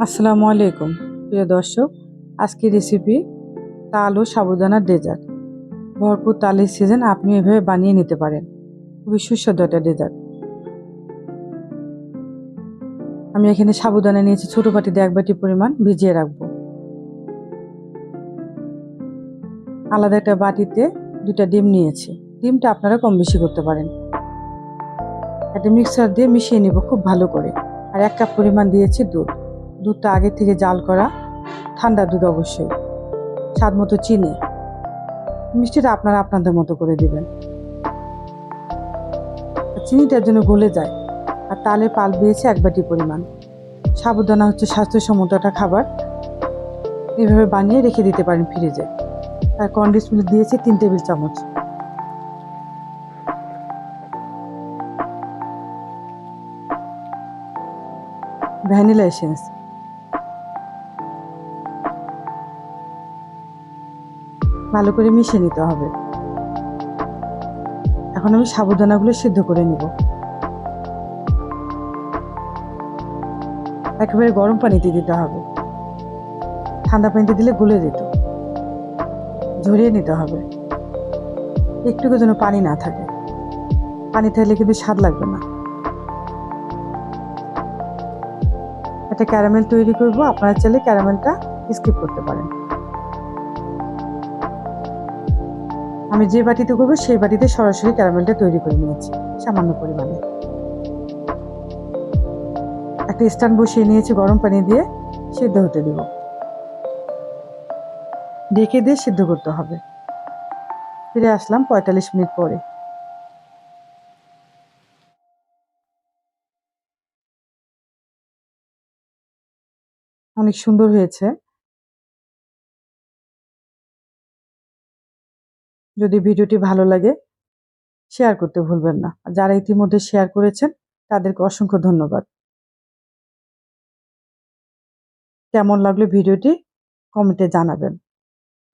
আসসালামু আলাইকুম প্রিয় দর্শক, আজকের রেসিপি তাল ও সাবুদানার ডেজার্ট। ভরপুর তালের সিজন, আপনি এভাবে বানিয়ে নিতে পারেন। খুবই সুস্বাদু একটা ডেজার্ট। আমি এখানে সাবুদানা নিয়েছি ছোটো বাটিতে 1 বাটি পরিমাণ, ভিজিয়ে রাখবো। আলাদা একটা বাটিতে 2টা ডিম নিয়েছি। ডিমটা আপনারা কম বেশি করতে পারেন। একটা মিক্সার দিয়ে মিশিয়ে নিব খুব ভালো করে। আর 1 কাপ পরিমাণ দিয়েছি দুধ। দুধটা আগে থেকে জাল করা, ঠান্ডা দুধ অবশ্যই। স্বাদ মতো চিনি, মিষ্টিটা আপনারা আপনাদের মতো করে দিবেন। চিনিটার জন্য গলে যায়। আর তালের পাল্প দিয়েছি 1 বাটি পরিমাণ। সাবুদানা হচ্ছে স্বাস্থ্যসম্মত একটা খাবার। এভাবে বানিয়ে রেখে দিতে পারেন ফ্রিজে। আর কন্ডেন্স মিল্ক দিয়েছি 3 টেবিল চামচ। Vanilla essence. ভালো করে মিশিয়ে নিতে হবে। এখন আমি সাবুদানাগুলো সিদ্ধ করে নিব। একেবারে গরম পানিতে দিতে হবে, ঠান্ডা পানিতে দিলে গলে যেত। ঝরিয়ে নিতে হবে, একটুকু যেন পানি না থাকে। পানি থাকলে কিন্তু স্বাদ লাগবে না। একটা ক্যারামেল তৈরি করব, আপনারা চাইলে ক্যারামেলটা স্কিপ করতে পারেন। আমি যে বাটিতে করবো সেই বাটিতে সরাসরি ক্যারামেলটা তৈরি করে নিয়েছি সামান্য পরিমাণে। একটা স্ট্যান্ড বসিয়ে নিয়েছি, গরম পানি দিয়ে সিদ্ধ হতে দেব। ঢেকে দিয়ে সিদ্ধ করতে হবে। ফিরে আসলাম 45 মিনিট পরে। অনেক সুন্দর হয়েছে। যদি ভিডিওটি ভালো লাগে শেয়ার করতে ভুলবেন না। যারা ইতিমধ্যে শেয়ার করেছেন তাদেরকে অসংখ্য ধন্যবাদ। কেমন লাগলো ভিডিওটি কমেন্টে জানাবেন।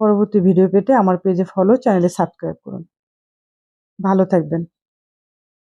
পরবর্তী ভিডিও পেতে আমার পেজে ফলো, চ্যানেলে সাবস্ক্রাইব করুন। ভালো থাকবেন।